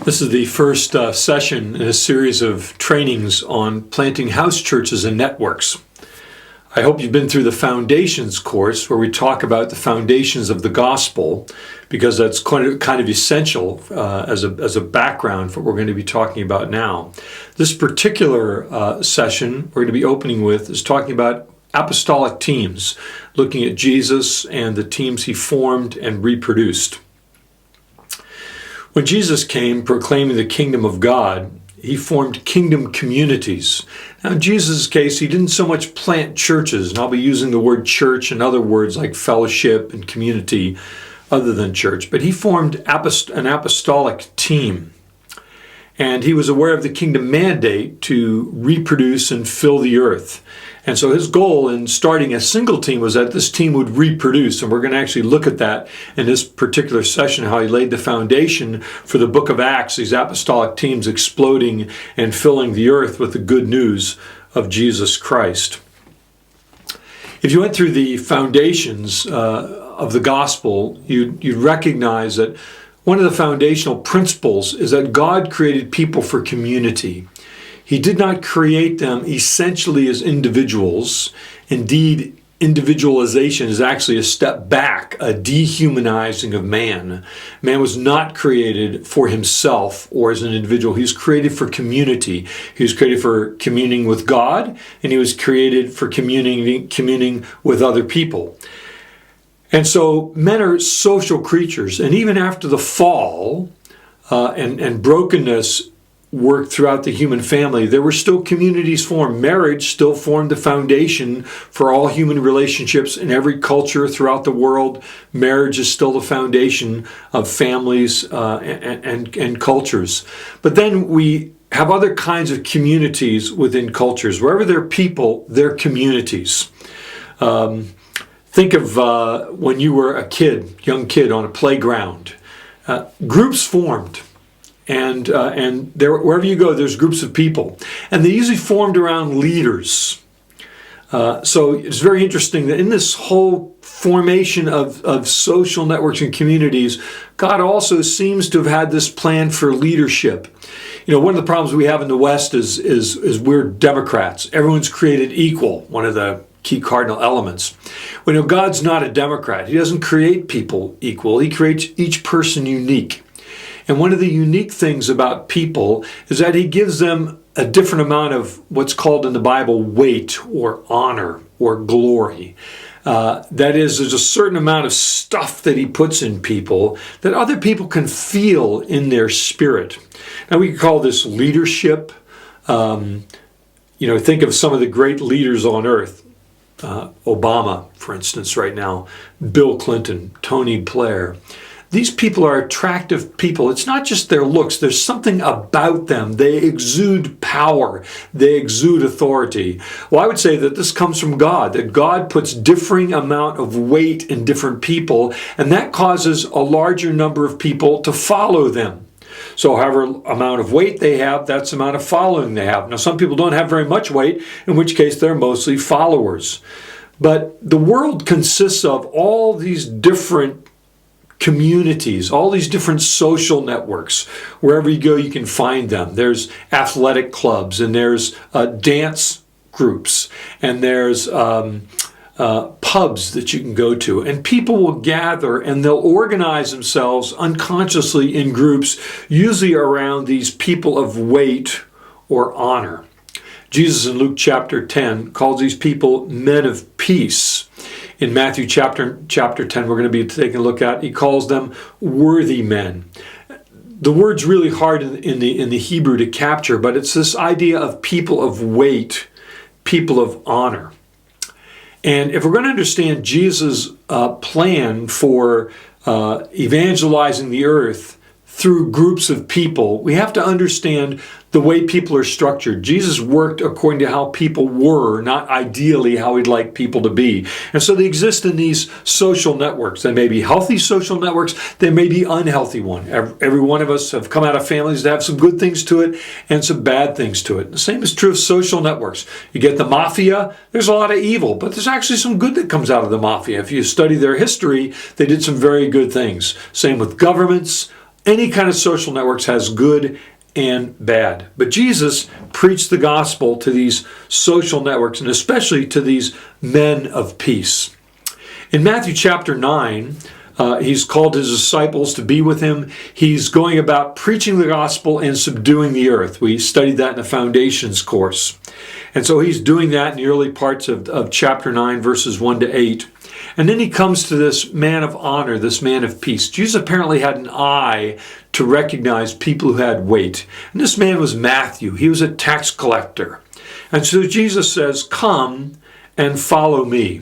This is the first session in a series of trainings on planting house churches and networks. I hope you've been through the Foundations course where we talk about the foundations of the gospel, because that's kind of essential as a background for what we're going to be talking about now. This particular session we're going to be opening with is talking about apostolic teams, looking at Jesus and the teams he formed and reproduced. When Jesus came proclaiming the kingdom of God, he formed kingdom communities. Now in Jesus' case, he didn't so much plant churches, and I'll be using the word church and other words like fellowship and community other than church, but he formed an apostolic team. And he was aware of the kingdom mandate to reproduce and fill the earth. And so his goal in starting a single team was that this team would reproduce. And we're going to actually look at that in this particular session, how he laid the foundation for the book of Acts, these apostolic teams exploding and filling the earth with the good news of Jesus Christ. If you went through the foundations of the gospel, you'd recognize that one of the foundational principles is that God created people for community. He did not create them essentially as individuals. Indeed, individualization is actually a step back, a dehumanizing of man. Man was not created for himself or as an individual. He was created for community. He was created for communing with God, and he was created for communing with other people. And so men are social creatures, and even after the fall and brokenness worked throughout the human family, there were still communities formed. Marriage still formed the foundation for all human relationships in every culture throughout the world. Marriage is still the foundation of families and cultures. But then we have other kinds of communities within cultures. Wherever there are people, there are communities. Think of when you were a young kid on a playground. Groups formed. And wherever you go, there's groups of people. And they usually formed around leaders. So it's very interesting that in this whole formation of social networks and communities, God also seems to have had this plan for leadership. You know, one of the problems we have in the West is we're Democrats. Everyone's created equal, one of the key cardinal elements. Well, God's not a Democrat. He doesn't create people equal. He creates each person unique. And one of the unique things about people is that he gives them a different amount of what's called in the Bible weight or honor or glory. That is, there's a certain amount of stuff that he puts in people that other people can feel in their spirit. Now we could call this leadership. Think of some of the great leaders on earth. Obama, for instance, right now, Bill Clinton, Tony Blair. These people are attractive people. It's not just their looks. There's something about them. They exude power. They exude authority. Well, I would say that this comes from God, that God puts differing amount of weight in different people, and that causes a larger number of people to follow them. So however amount of weight they have, that's the amount of following they have. Now, some people don't have very much weight, in which case they're mostly followers. But the world consists of all these different communities, all these different social networks. Wherever you go, you can find them. There's athletic clubs, and there's dance groups, and there's pubs that you can go to. And people will gather, and they'll organize themselves unconsciously in groups, usually around these people of weight or honor. Jesus in Luke chapter 10 calls these people men of peace. In Matthew chapter 10, we're going to be taking a look at, he calls them worthy men. The word's really hard in the Hebrew to capture, but it's this idea of people of weight, people of honor. And if we're going to understand Jesus' plan for evangelizing the earth through groups of people, we have to understand the way people are structured. Jesus worked according to how people were, not ideally how he'd like people to be. And so they exist in these social networks. They may be healthy social networks. They may be unhealthy ones. Every one of us have come out of families that have some good things to it and some bad things to it. The same is true of social networks. You get the mafia, there's a lot of evil, but there's actually some good that comes out of the mafia. If you study their history, they did some very good things. Same with governments. Any kind of social networks has good and bad. But Jesus preached the gospel to these social networks, and especially to these men of peace. In Matthew chapter 9, he's called his disciples to be with him. He's going about preaching the gospel and subduing the earth. We studied that in the Foundations course. And so he's doing that in the early parts of chapter 9, verses 1 to 8. And then he comes to this man of honor, this man of peace. Jesus apparently had an eye to recognize people who had weight. And this man was Matthew. He was a tax collector. And so Jesus says, "Come and follow me."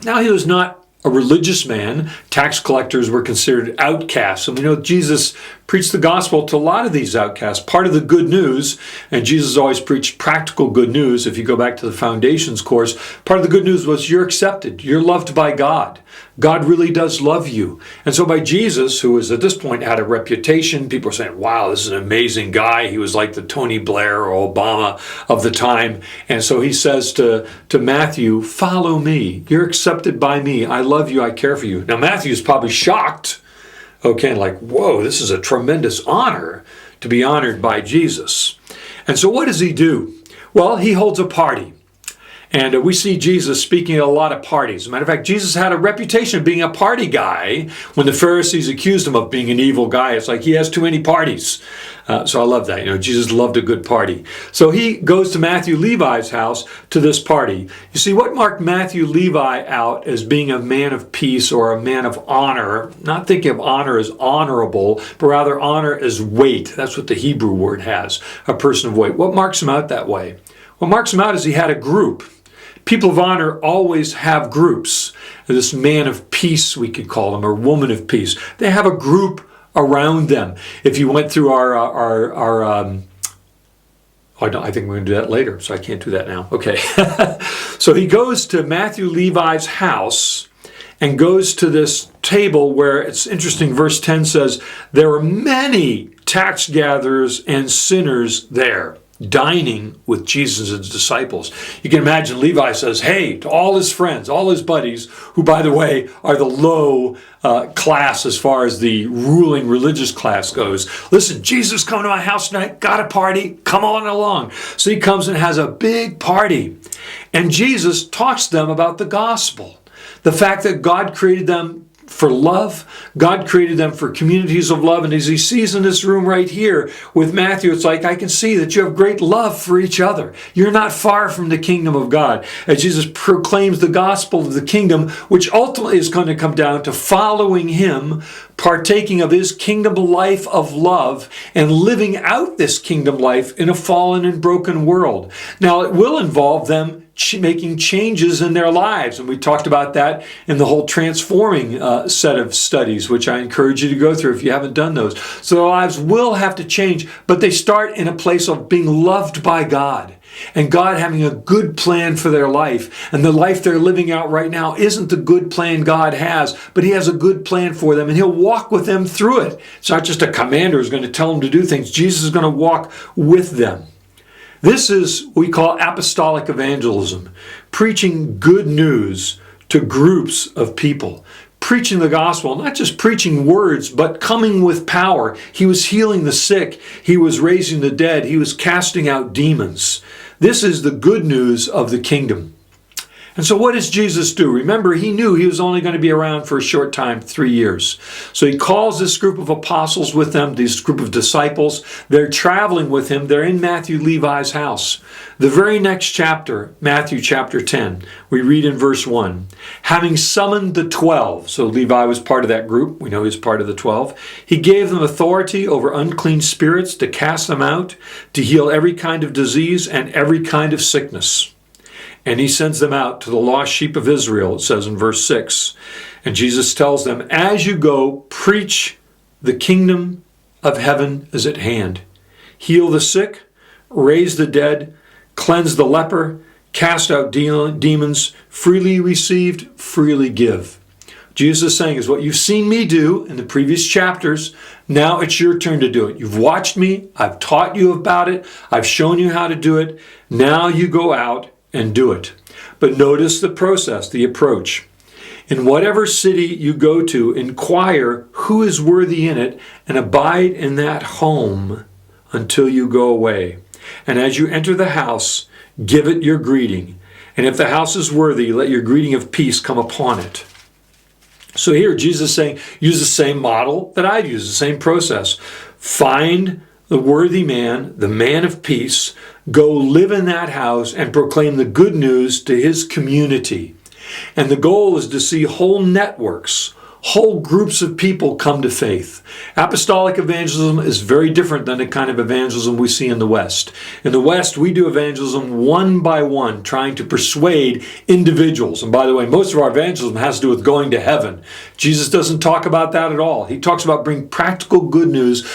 Now, he was not a religious man. Tax collectors were considered outcasts. And we know Jesus preached the gospel to a lot of these outcasts. Part of the good news, and Jesus always preached practical good news, if you go back to the Foundations course, part of the good news was you're accepted. You're loved by God. God really does love you. And so by Jesus, who was at this point had a reputation, people were saying, wow, this is an amazing guy. He was like the Tony Blair or Obama of the time. And so he says to Matthew, "Follow me. You're accepted by me. I love you. I care for you." Now Matthew's probably shocked. Okay, like, whoa, this is a tremendous honor to be honored by Jesus. And so what does he do? Well, he holds a party. And we see Jesus speaking at a lot of parties. As a matter of fact, Jesus had a reputation of being a party guy. When the Pharisees accused him of being an evil guy, it's like he has too many parties. So I love that. Jesus loved a good party. So he goes to Matthew Levi's house to this party. You see, what marked Matthew Levi out as being a man of peace or a man of honor, not thinking of honor as honorable, but rather honor as weight. That's what the Hebrew word has, a person of weight. What marks him out that way? What marks him out is he had a group. People of honor always have groups. This man of peace, we could call him, or woman of peace. They have a group around them. If you went through I think we're going to do that later, so I can't do that now. Okay. So he goes to Matthew Levi's house and goes to this table where, it's interesting, verse 10 says, there were many tax gatherers and sinners there, dining with Jesus and his disciples. You can imagine Levi says, hey, to all his friends, all his buddies, who, by the way, are the low class as far as the ruling religious class goes. Listen, Jesus coming to my house tonight, got a party, come on along. So he comes and has a big party. And Jesus talks to them about the gospel. The fact that God created them for love. God created them for communities of love. And as he sees in this room right here with Matthew, it's like, I can see that you have great love for each other. You're not far from the kingdom of God. As Jesus proclaims the gospel of the kingdom, which ultimately is going to come down to following him, partaking of his kingdom life of love, and living out this kingdom life in a fallen and broken world. Now, it will involve them making changes in their lives. And we talked about that in the whole transforming set of studies, which I encourage you to go through if you haven't done those. So their lives will have to change, but they start in a place of being loved by God. And God having a good plan for their life. And the life they're living out right now isn't the good plan God has, but he has a good plan for them, and he'll walk with them through it. It's not just a commander who's going to tell them to do things. Jesus is going to walk with them. This is what we call apostolic evangelism, preaching good news to groups of people, preaching the gospel, not just preaching words, but coming with power. He was healing the sick. He was raising the dead. He was casting out demons. This is the good news of the kingdom. And so what does Jesus do? Remember, he knew he was only going to be around for a short time, 3 years. So he calls this group of apostles with them, this group of disciples. They're traveling with him. They're in Matthew Levi's house. The very next chapter, Matthew chapter 10, we read in verse 1, having summoned the 12, so Levi was part of that group. We know he was part of the 12. He gave them authority over unclean spirits to cast them out, to heal every kind of disease and every kind of sickness. And he sends them out to the lost sheep of Israel, it says in verse 6. And Jesus tells them, as you go, preach the kingdom of heaven is at hand. Heal the sick, raise the dead, cleanse the leper, cast out demons, freely received, freely give. Jesus is saying is what you've seen me do in the previous chapters. Now it's your turn to do it. You've watched me. I've taught you about it. I've shown you how to do it. Now you go out and do it. But notice the process, the approach. In whatever city you go to, inquire who is worthy in it, and abide in that home until you go away. And as you enter the house, give it your greeting. And if the house is worthy, let your greeting of peace come upon it. So here Jesus is saying, use the same model that I've used, the same process. Find the worthy man, the man of peace, go live in that house and proclaim the good news to his community. And the goal is to see whole networks, whole groups of people come to faith. Apostolic evangelism is very different than the kind of evangelism we see in the West. In the West, we do evangelism one by one, trying to persuade individuals. And by the way, most of our evangelism has to do with going to heaven. Jesus doesn't talk about that at all. He talks about bringing practical good news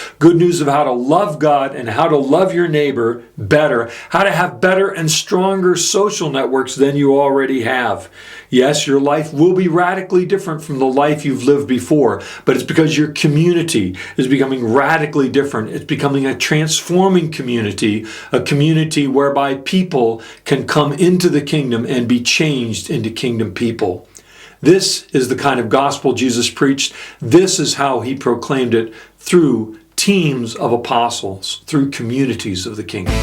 of how to love God and how to love your neighbor better, how to have better and stronger social networks than you already have. Yes, your life will be radically different from the life you've lived before, but it's because your community is becoming radically different. It's becoming a transforming community, a community whereby people can come into the kingdom and be changed into kingdom people. This is the kind of gospel Jesus preached. This is how he proclaimed it through teams of apostles, through communities of the kingdom.